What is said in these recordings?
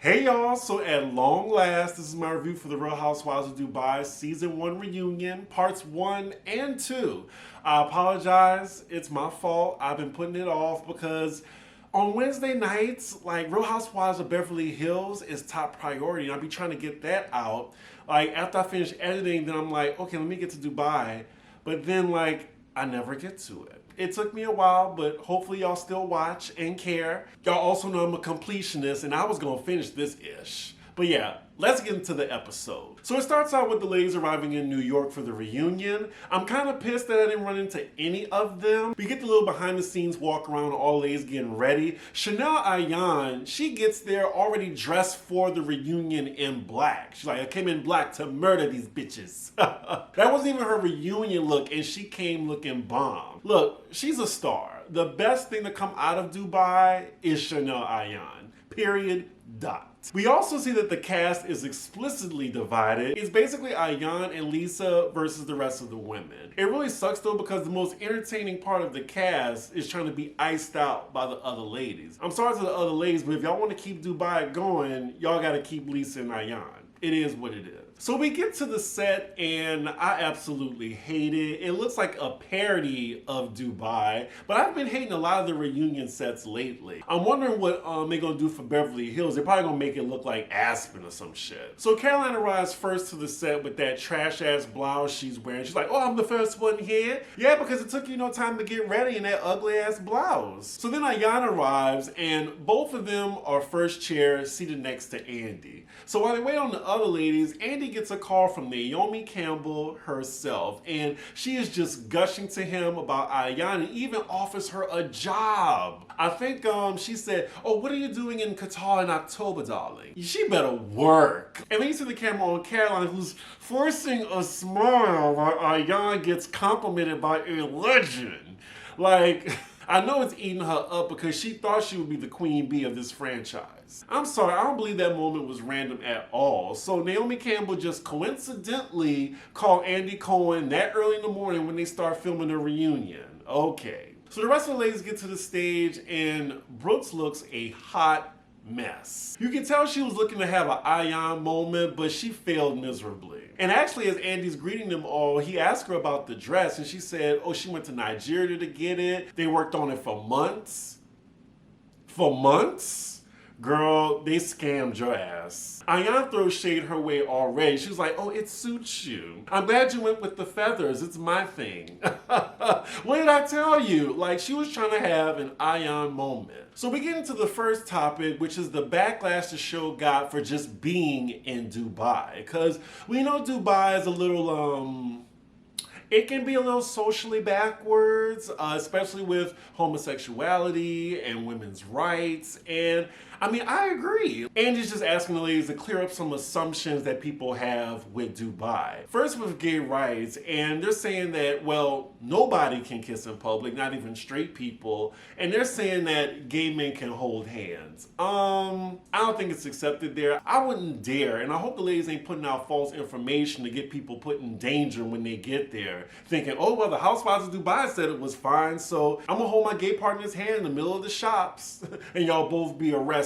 Hey y'all, so at long last, this is my review for the Real Housewives of Dubai Season 1 reunion, parts 1 and 2. I apologize, it's my fault. I've been putting it off because on Wednesday nights, like Real Housewives of Beverly Hills is top priority, and I'll be trying to get that out. Like after I finish editing, then I'm like, okay, let me get to Dubai. But then I never get to it. It took me a while, but hopefully y'all still watch and care. Y'all also know I'm a completionist, and I was gonna finish this ish. But yeah, let's get into the episode. So it starts out with the ladies arriving in New York for the reunion. I'm kind of pissed that I didn't run into any of them. We get the little behind the scenes walk around, all ladies getting ready. Chanel Ayan, she gets there already dressed for the reunion in black. She's like, I came in black to murder these bitches. That wasn't even her reunion look, and she came looking bomb. Look, she's a star. The best thing to come out of Dubai is Chanel Ayan. Period. Dot. We also see that the cast is explicitly divided. It's basically Ayan and Lesa versus the rest of the women. It really sucks though because the most entertaining part of the cast is trying to be iced out by the other ladies. I'm sorry to the other ladies, but if y'all want to keep Dubai going, y'all gotta keep Lesa and Ayan. It is what it is. So we get to the set and I absolutely hate it. It looks like a parody of Dubai, but I've been hating a lot of the reunion sets lately. I'm wondering what they're gonna do for Beverly Hills. They're probably gonna make it look like Aspen or some shit. So Caroline arrives first to the set with that trash ass blouse she's wearing. She's like, oh, I'm the first one here. Yeah, because it took you no time to get ready in that ugly ass blouse. So then Ayan arrives and both of them are first chair seated next to Andy. So while they wait on the other ladies, Andy gets a call from Naomi Campbell herself, and she is just gushing to him about Ayan and even offers her a job. I think she said, oh, what are you doing in Qatar in October, darling? She better work. And then you see the camera on Caroline, who's forcing a smile while Ayan gets complimented by a legend. I know it's eating her up because she thought she would be the queen bee of this franchise. I'm sorry, I don't believe that moment was random at all. So Naomi Campbell just coincidentally called Andy Cohen that early in the morning when they start filming the reunion. Okay. So the rest of the ladies get to the stage and Brooks looks a hot mess. You can tell she was looking to have an Ayan moment, but she failed miserably. And actually, as Andy's greeting them all, he asked her about the dress, and she said, oh, she went to Nigeria to get it. They worked on it for months. For months? Girl, they scammed your ass. Ayan throws shade her way already. She was like, oh, it suits you. I'm glad you went with the feathers. It's my thing. What did I tell you? She was trying to have an Ayan moment. So we get into the first topic, which is the backlash the show got for just being in Dubai. Because we know Dubai is a little, it can be a little socially backwards, especially with homosexuality and women's rights. And I mean, I agree. Andy's just asking the ladies to clear up some assumptions that people have with Dubai. First with gay rights, and they're saying that, well, nobody can kiss in public, not even straight people. And they're saying that gay men can hold hands. I don't think it's accepted there. I wouldn't dare, and I hope the ladies ain't putting out false information to get people put in danger when they get there. Thinking, oh, well, the Housewives of Dubai said it was fine, so I'm gonna hold my gay partner's hand in the middle of the shops and y'all both be arrested.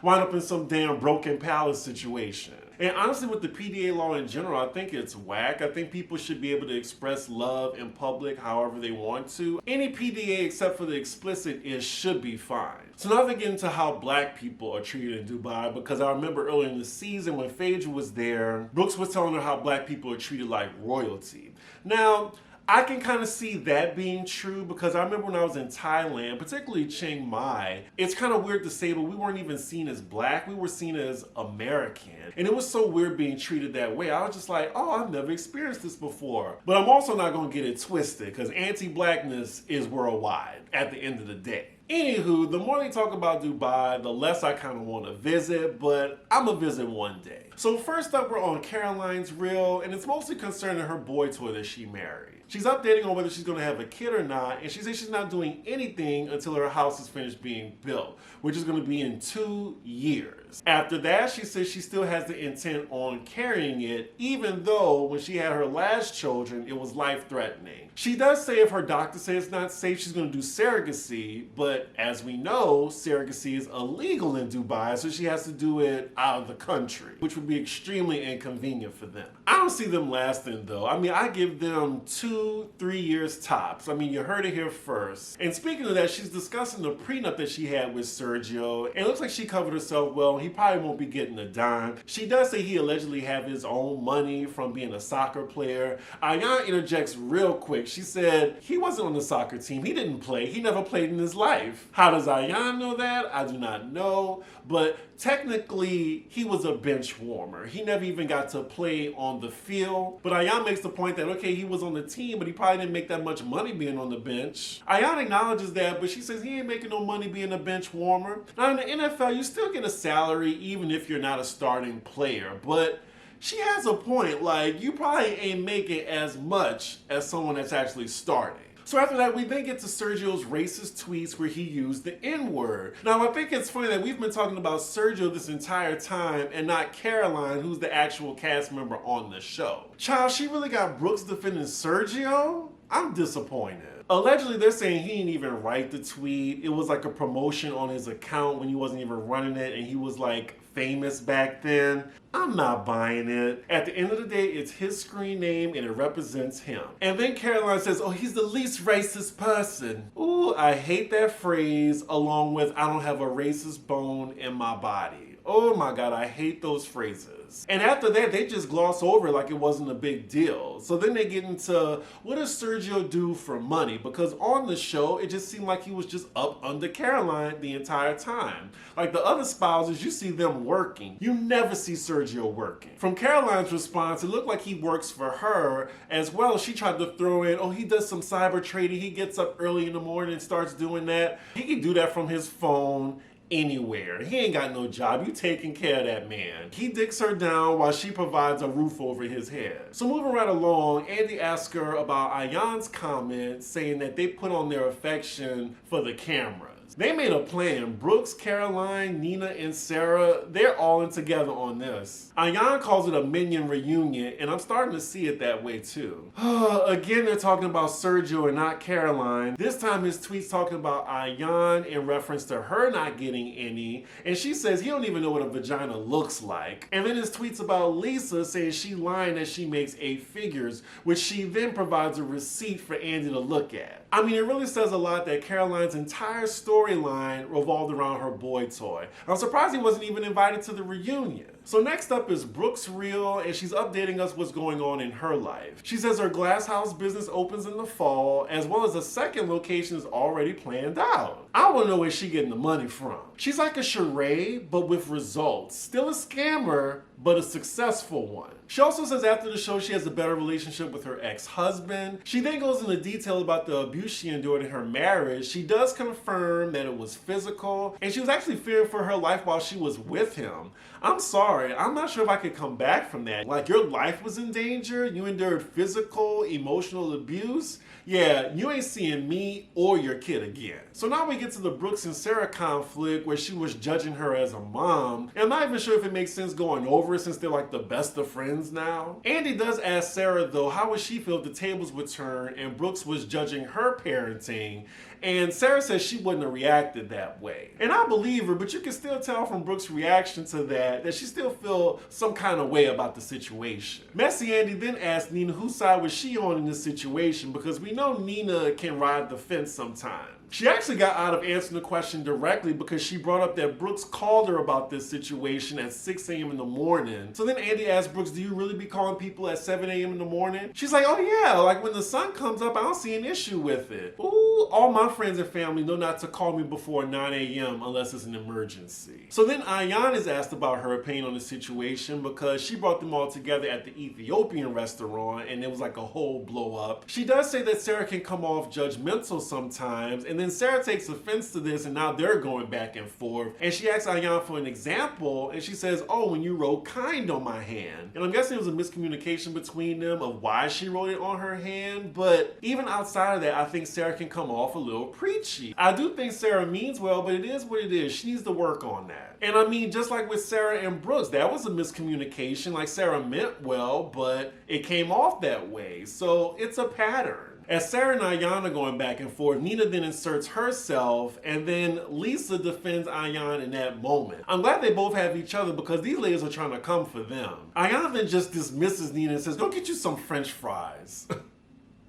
Wind up in some damn broken palace situation. And honestly, with the PDA law in general, I think it's whack. I think people should be able to express love in public however they want to. Any PDA except for the explicit should be fine. So now they get into how black people are treated in Dubai, because I remember earlier in the season when Phaedra was there, Brooks was telling her how black people are treated like royalty. Now, I can kind of see that being true because I remember when I was in Thailand, particularly Chiang Mai, it's kind of weird to say, but we weren't even seen as black. We were seen as American. And it was so weird being treated that way. I was just like, oh, I've never experienced this before. But I'm also not going to get it twisted because anti-blackness is worldwide at the end of the day. Anywho, the more they talk about Dubai, the less I kind of want to visit, but I'm going to visit one day. So first up, we're on Caroline's reel, and it's mostly concerning her boy toy that she married. She's updating on whether she's going to have a kid or not, and she says she's not doing anything until her house is finished being built, which is going to be in 2 years. After that, she says she still has the intent on carrying it, even though when she had her last children, it was life-threatening. She does say if her doctor says it's not safe, she's going to do surrogacy, but as we know, surrogacy is illegal in Dubai, so she has to do it out of the country, which would be extremely inconvenient for them. I don't see them lasting though. I mean, I give them 2-3 years tops. I mean, you heard it here first. And speaking of that, she's discussing the prenup that she had with Sergio, and it looks like she covered herself well. He probably won't be getting a dime. She does say he allegedly have his own money from being a soccer player. Ayan interjects real quick. She said he wasn't on the soccer team. He didn't play. He never played in his life. How does Ayan know that? I do not know. But technically, he was a bench warmer. He never even got to play on the field. But Ayan makes the point that, okay, he was on the team, but he probably didn't make that much money being on the bench. Ayan acknowledges that, but she says he ain't making no money being a bench warmer. Now, in the NFL, you still get a salary even if you're not a starting player. But she has a point, like, you probably ain't making as much as someone that's actually starting. So after that, we then get to Sergio's racist tweets where he used the N-word. Now, I think it's funny that we've been talking about Sergio this entire time and not Caroline, who's the actual cast member on the show. Child, she really got Brooks defending Sergio? I'm disappointed. Allegedly, they're saying he didn't even write the tweet. It was like a promotion on his account when he wasn't even running it, and he was like famous back then. I'm not buying it. At the end of the day, it's his screen name and it represents him. And then Caroline says, oh, he's the least racist person. Ooh, I hate that phrase, along with I don't have a racist bone in my body. Oh my God, I hate those phrases. And after that, they just gloss over it like it wasn't a big deal. So then they get into, what does Sergio do for money? Because on the show, it just seemed like he was just up under Caroline the entire time. Like the other spouses, you see them working. You never see Sergio working. From Caroline's response, it looked like he works for her, as well as she tried to throw in, oh, he does some cyber trading. He gets up early in the morning and starts doing that. He can do that from his phone. Anywhere. He ain't got no job. You taking care of that man. He digs her down while she provides a roof over his head. So moving right along, Andy asks her about Ayan's comment saying that they put on their affection for the cameras. They made a plan. Brooks, Caroline, Nina, and Sarah, they're all in together on this. Ayan calls it a minion reunion, and I'm starting to see it that way too. Again, they're talking about Sergio and not Caroline. This time his tweet's talking about Ayan in reference to her not getting any, and she says he don't even know what a vagina looks like. And then his tweet's about Lesa saying she lying that she makes 8 figures, which she then provides a receipt for Andy to look at. I mean, it really says a lot that Caroline's entire storyline revolved around her boy toy. I'm surprised he wasn't even invited to the reunion. So next up is Brooks Reel, and she's updating us what's going on in her life. She says her glass house business opens in the fall, as well as a second location is already planned out. I want to know where she's getting the money from. She's like a charade, but with results. Still a scammer, but a successful one. She also says after the show she has a better relationship with her ex-husband. She then goes into detail about the abuse she endured in her marriage. She does confirm that it was physical, and she was actually fearing for her life while she was with him. I'm sorry, I'm not sure if I could come back from that. Like, your life was in danger, you endured physical, emotional abuse. Yeah, you ain't seeing me or your kid again. So now we get to the Brooks and Sarah conflict where she was judging her as a mom. And I'm not even sure if it makes sense going over it since they're like the best of friends now. Andy does ask Sarah though, how would she feel if the tables would turn and Brooks was judging her parenting? And Sarah says she wouldn't have reacted that way. And I believe her, but you can still tell from Brooks' reaction to that she still feel some kind of way about the situation. Messy Andy then asked Nina whose side was she on in this situation, because we know Nina can ride the fence sometimes. She actually got out of answering the question directly because she brought up that Brooks called her about this situation at 6 a.m. in the morning. So then Andy asked Brooks, do you really be calling people at 7 a.m. in the morning? She's like, oh yeah, like when the sun comes up, I don't see an issue with it. Ooh, all my friends and family know not to call me before 9 a.m. unless it's an emergency. So then Ayan is asked about her opinion on the situation because she brought them all together at the Ethiopian restaurant and it was like a whole blow up. She does say that Sarah can come off judgmental sometimes, and then Sarah takes offense to this and now they're going back and forth. And she asks Ayan for an example and she says, oh, when you wrote kind on my hand. And I'm guessing it was a miscommunication between them of why she wrote it on her hand. But even outside of that, I think Sarah can come come off a little preachy. I do think Sarah means well, but it is what it is. She needs to work on that. And I mean, just like with Sarah and Brooks, that was a miscommunication. Like, Sarah meant well, but it came off that way. So it's a pattern. As Sarah and Ayan are going back and forth, Nina then inserts herself, and then Lesa defends Ayan in that moment. I'm glad they both have each other because these ladies are trying to come for them. Ayan then just dismisses Nina and says, go get you some French fries.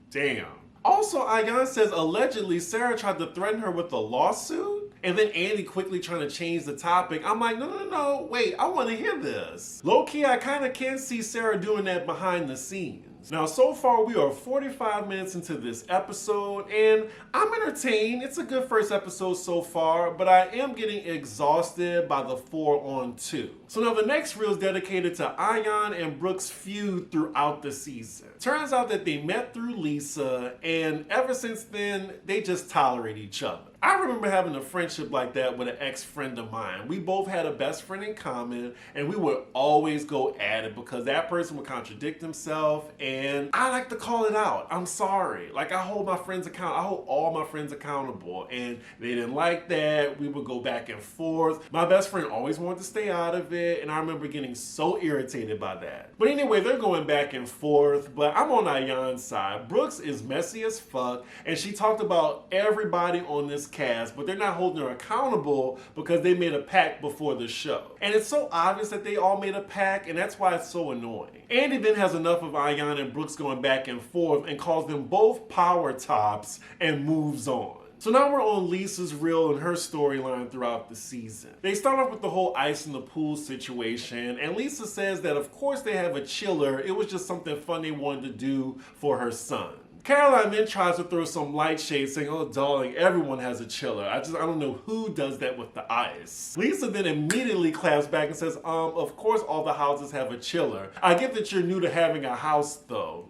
Damn. Also, Ayan says allegedly Sarah tried to threaten her with a lawsuit, and then Andy quickly trying to change the topic. I'm like, no, wait, I want to hear this. Low-key, I kind of can see Sarah doing that behind the scenes. Now, so far, we are 45 minutes into this episode, and I'm entertained. It's a good first episode so far, but I am getting exhausted by the 4-on-2. So now the next reel is dedicated to Ayan and Brooks' feud throughout the season. Turns out that they met through Lesa, and ever since then, they just tolerate each other. I remember having a friendship like that with an ex-friend of mine. We both had a best friend in common, and we would always go at it because that person would contradict himself, and I like to call it out. I'm sorry. Like, I hold my friends accountable. I hold all my friends accountable, and they didn't like that. We would go back and forth. My best friend always wanted to stay out of it, and I remember getting so irritated by that. But anyway, they're going back and forth, but I'm on Ayan's side. Brooks is messy as fuck, and she talked about everybody on this cast, but they're not holding her accountable because they made a pact before the show. And it's so obvious that they all made a pact, and that's why it's so annoying. Andy then has enough of Ayan and Brooks going back and forth and calls them both power tops and moves on. So now we're on Lesa's reel and her storyline throughout the season. They start off with the whole ice in the pool situation, and Lesa says that of course they have a chiller, it was just something fun they wanted to do for her son. Caroline then tries to throw some light shade saying, oh darling, everyone has a chiller. I don't know who does that with the ice. Lesa then immediately claps back and says, of course all the houses have a chiller. I get that you're new to having a house though.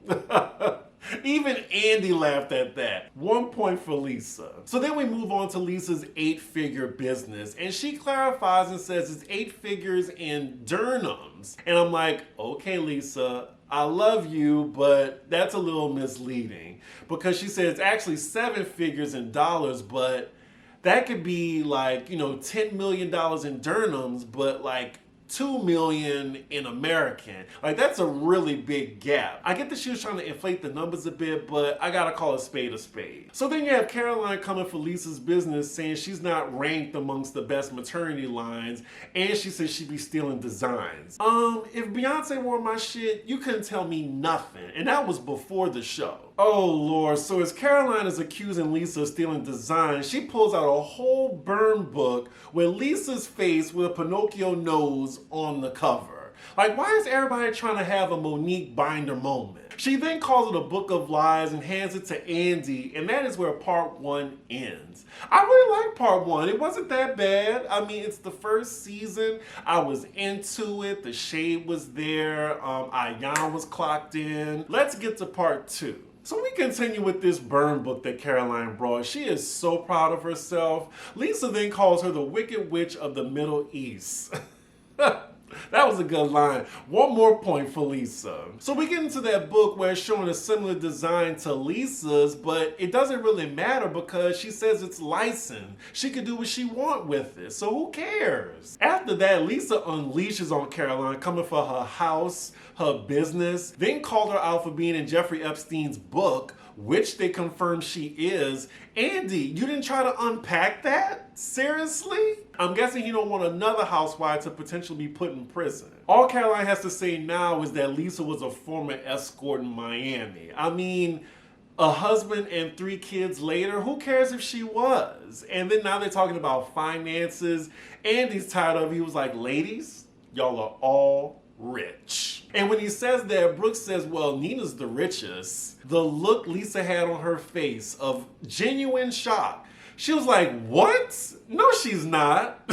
Even Andy laughed at that. 1 point for Lesa. So then we move on to Lesa's 8-figure business, and she clarifies and says it's 8 figures in dirhams. And I'm like, okay, Lesa, I love you, but that's a little misleading because she said it's actually 7 figures in dollars, but that could be like, $10 million in dirhams, but like 2 million in American. Like, that's a really big gap. I get that she was trying to inflate the numbers a bit, but I gotta call a spade a spade. So then you have Caroline coming for Lesa's business saying she's not ranked amongst the best maternity lines, and she says she'd be stealing designs. If Beyonce wore my shit, you couldn't tell me nothing, and that was before the show. Oh Lord, so as Caroline is accusing Lesa of stealing designs, she pulls out a whole burn book with Lesa's face with a Pinocchio nose on the cover. Like, why is everybody trying to have a Monique Binder moment? She then calls it a book of lies and hands it to Andy, and that is where part 1 ends. I really like part 1. It wasn't that bad. I mean, it's the first season. I was into it. The shade was there. Ayan was clocked in. Let's get to part 2. So we continue with this burn book that Caroline brought. She is so proud of herself. Lesa then calls her the Wicked Witch of the Middle East. That was a good line. 1 more point for Lesa. So we get into that book where it's showing a similar design to Lesa's, but it doesn't really matter because she says it's licensed. She could do what she wants with it, so who cares? After that, Lesa unleashes on Caroline, coming for her house, her business, then called her out for being in Jeffrey Epstein's book, which they confirm she is. Andy, you didn't try to unpack that? Seriously? I'm guessing you don't want another housewife to potentially be put in prison. All Caroline has to say now is that Lesa was a former escort in Miami. I mean, a husband and 3 kids later, who cares if she was? And then now they're talking about finances. Andy's tired of it. He was like, ladies, y'all are all rich. And when he says that, Brooks says, well, Nina's the richest. The look Lesa had on her face of genuine shock. She was like, what? No, she's not.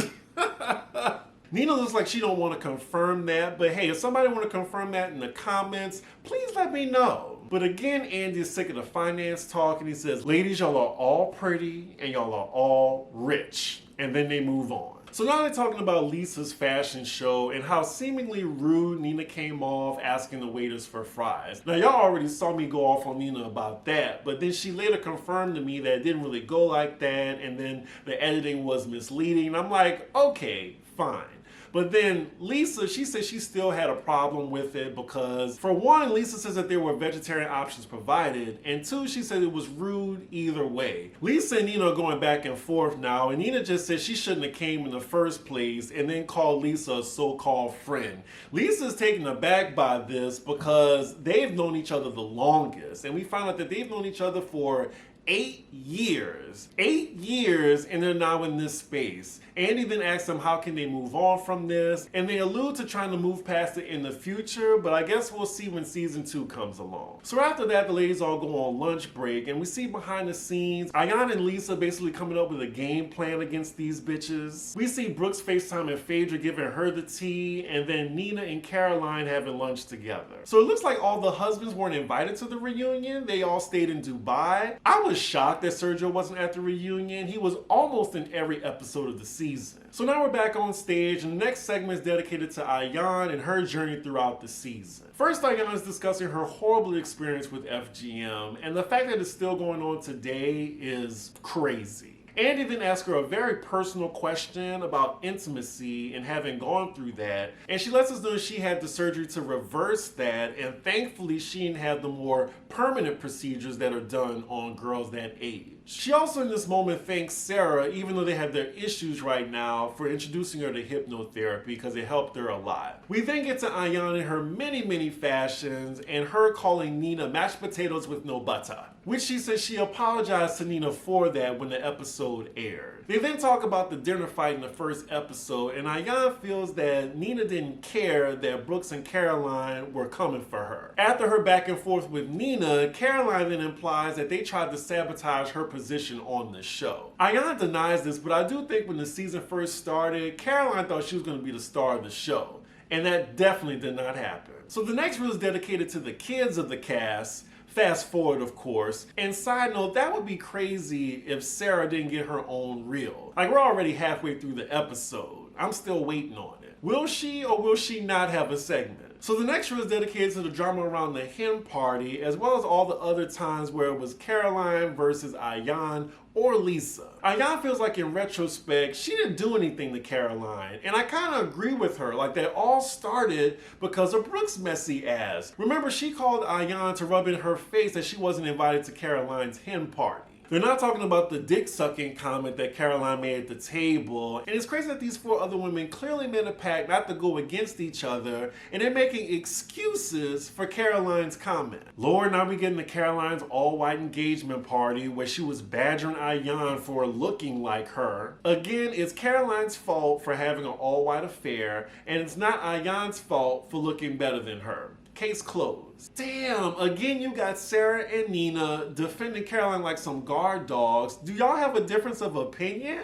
Nina looks like she don't want to confirm that, but hey, if somebody want to confirm that in the comments, please let me know. But again, Andy is sick of the finance talk, and he says, ladies, y'all are all pretty and y'all are all rich. And then they move on. So now they're talking about Lesa's fashion show and how seemingly rude Nina came off asking the waiters for fries. Now y'all already saw me go off on Nina about that, but then she later confirmed to me that it didn't really go like that, and then the editing was misleading. And I'm like, okay, fine. But then Lesa, she said she still had a problem with it because, for one, Lesa says that there were vegetarian options provided, and two, she said it was rude either way. Lesa and Nina are going back and forth now, and Nina just said she shouldn't have came in the first place and then called Lesa a so-called friend. Lisa's taken aback by this because they've known each other the longest, and we found out that they've known each other for 8 years. 8 years, and they're now in this space. Andy then asks them how can they move on from this, and they allude to trying to move past it in the future, but I guess we'll see when season 2 comes along. So after that, the ladies all go on lunch break, and we see behind the scenes Ayan and Lesa basically coming up with a game plan against these bitches. We see Brooks FaceTime and Phaedra giving her the tea, and then Nina and Caroline having lunch together. So it looks like all the husbands weren't invited to the reunion. They all stayed in Dubai. I was shocked that Sergio wasn't at the reunion. He was almost in every episode of the season. So now we're back on stage, and the next segment is dedicated to Ayan and her journey throughout the season. First, Ayan is discussing her horrible experience with FGM, and the fact that it's still going on today is crazy. Andy then asks her a very personal question about intimacy and having gone through that, and she lets us know she had the surgery to reverse that, and thankfully she didn't have the more permanent procedures that are done on girls that age. She also in this moment thanks Sarah, even though they have their issues right now, for introducing her to hypnotherapy because it helped her a lot. We then get to Ayan in her many fashions and her calling Nina mashed potatoes with no butter, which she says she apologized to Nina for that when the episode aired. They then talk about the dinner fight in the first episode, and Ayan feels that Nina didn't care that Brooks and Caroline were coming for her. After her back and forth with Nina, Caroline then implies that they tried to sabotage her position on the show. Ayan denies this, but I do think when the season first started, Caroline thought she was going to be the star of the show, and that definitely did not happen. So the next reel is dedicated to the kids of the cast. Fast forward, of course. And side note, that would be crazy if Sarah didn't get her own reel. Like, we're already halfway through the episode. I'm still waiting on it. Will she or will she not have a segment? So the next reel is dedicated to the drama around the hen party, as well as all the other times where it was Caroline versus Ayan or Lesa. Ayan feels like in retrospect, she didn't do anything to Caroline, and I kind of agree with her, like that all started because of Brooks' messy ass. Remember, she called Ayan to rub in her face that she wasn't invited to Caroline's hen party. They're not talking about the dick-sucking comment that Caroline made at the table, and it's crazy that these 4 other women clearly made a pact not to go against each other, and they're making excuses for Caroline's comment. Lord, now we get into Caroline's all-white engagement party where she was badgering Ayan for looking like her. Again, it's Caroline's fault for having an all-white affair, and it's not Ayan's fault for looking better than her. Case closed. Damn, again you got Sarah and Nina defending Caroline like some guard dogs. Do y'all have a difference of opinion?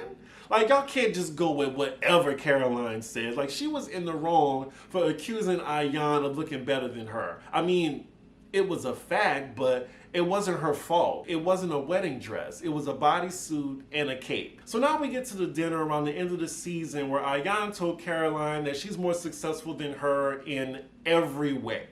Like, y'all can't just go with whatever Caroline says. Like, she was in the wrong for accusing Ayan of looking better than her. I mean, it was a fact, but it wasn't her fault. It wasn't a wedding dress. It was a bodysuit and a cape. So now we get to the dinner around the end of the season where Ayan told Caroline that she's more successful than her in every way.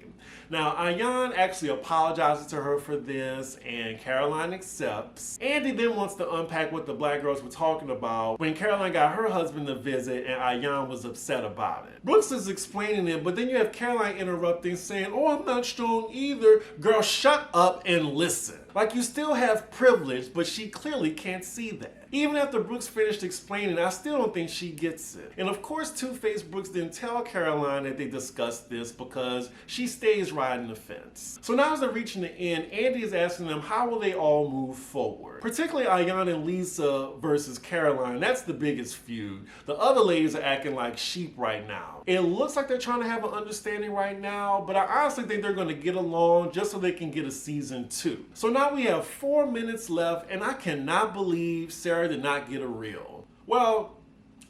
Now, Ayan actually apologizes to her for this, and Caroline accepts. Andy then wants to unpack what the black girls were talking about when Caroline got her husband to visit and Ayan was upset about it. Brooks is explaining it, but then you have Caroline interrupting, saying, "Oh, I'm not strong either." Girl, shut up and listen. Like, you still have privilege, but she clearly can't see that. Even after Brooks finished explaining, I still don't think she gets it. And of course, Two-Face Brooks didn't tell Caroline that they discussed this because she stays riding the fence. So now as they're reaching the end, Andy is asking them how will they all move forward. Particularly Ayan and Lesa versus Caroline. That's the biggest feud. The other ladies are acting like sheep right now. It looks like they're trying to have an understanding right now, but I honestly think they're going to get along just so they can get a season 2. So now we have 4 minutes left, and I cannot believe Sarah did not get a reel. Well,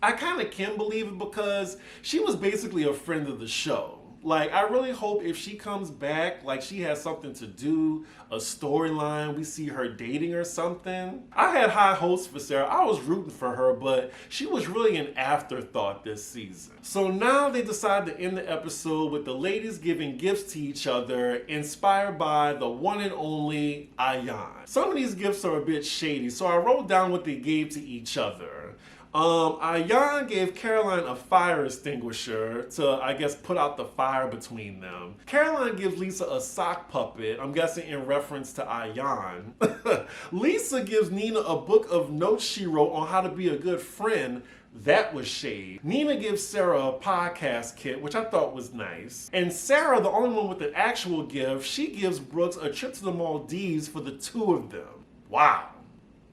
I kind of can believe it because she was basically a friend of the show. Like, I really hope if she comes back, like she has something to do, a storyline, we see her dating or something. I had high hopes for Sarah. I was rooting for her, but she was really an afterthought this season. So now they decide to end the episode with the ladies giving gifts to each other, inspired by the one and only Ayan. Some of these gifts are a bit shady, so I wrote down what they gave to each other. Ayan gave Caroline a fire extinguisher to, I guess, put out the fire between them. Caroline gives Lesa a sock puppet, I'm guessing in reference to Ayan. Lesa gives Nina a book of notes she wrote on how to be a good friend. That was shade. Nina gives Sarah a podcast kit, which I thought was nice. And Sarah, the only one with an actual gift, she gives Brooks a trip to the Maldives for the two of them. Wow.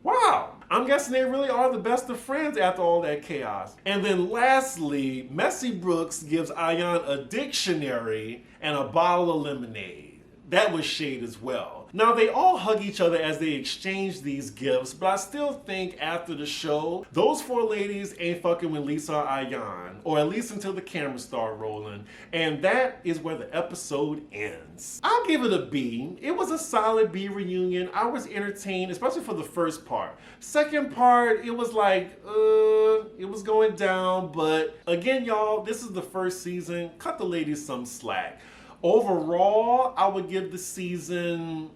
Wow. I'm guessing they really are the best of friends after all that chaos. And then lastly, Messy Brooks gives Ayan a dictionary and a bottle of lemonade. That was shade as well. Now, they all hug each other as they exchange these gifts, but I still think after the show, those four ladies ain't fucking with Lesa or Ayan, or at least until the cameras start rolling, and that is where the episode ends. I'll give it a B. It was a solid B reunion. I was entertained, especially for the first part. Second part, it was like, it was going down, but again, y'all, this is the first season. Cut the ladies some slack. Overall, I would give the season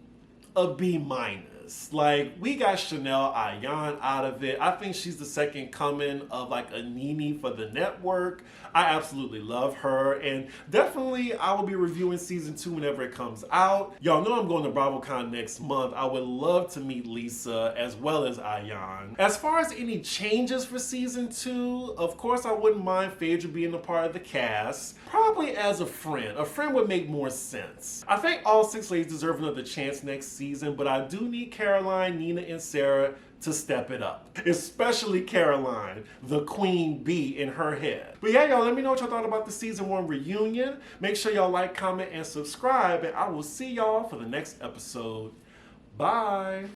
a B-. Like, we got Chanel Ayan out of it. I think she's the second coming of like a Nene for the network. I absolutely love her, and definitely I will be reviewing season 2 whenever it comes out. Y'all know I'm going to BravoCon next month. I would love to meet Lesa as well as Ayan. As far as any changes for season 2, of course I wouldn't mind Phaedra being a part of the cast. Probably as a friend. A friend would make more sense. I think all 6 ladies deserve another chance next season, but I do need Caroline, Nina, and Sarah to step it up. Especially Caroline, the queen bee in her head. But yeah, y'all, let me know what y'all thought about the season 1 reunion. Make sure y'all like, comment, and subscribe, and I will see y'all for the next episode. Bye.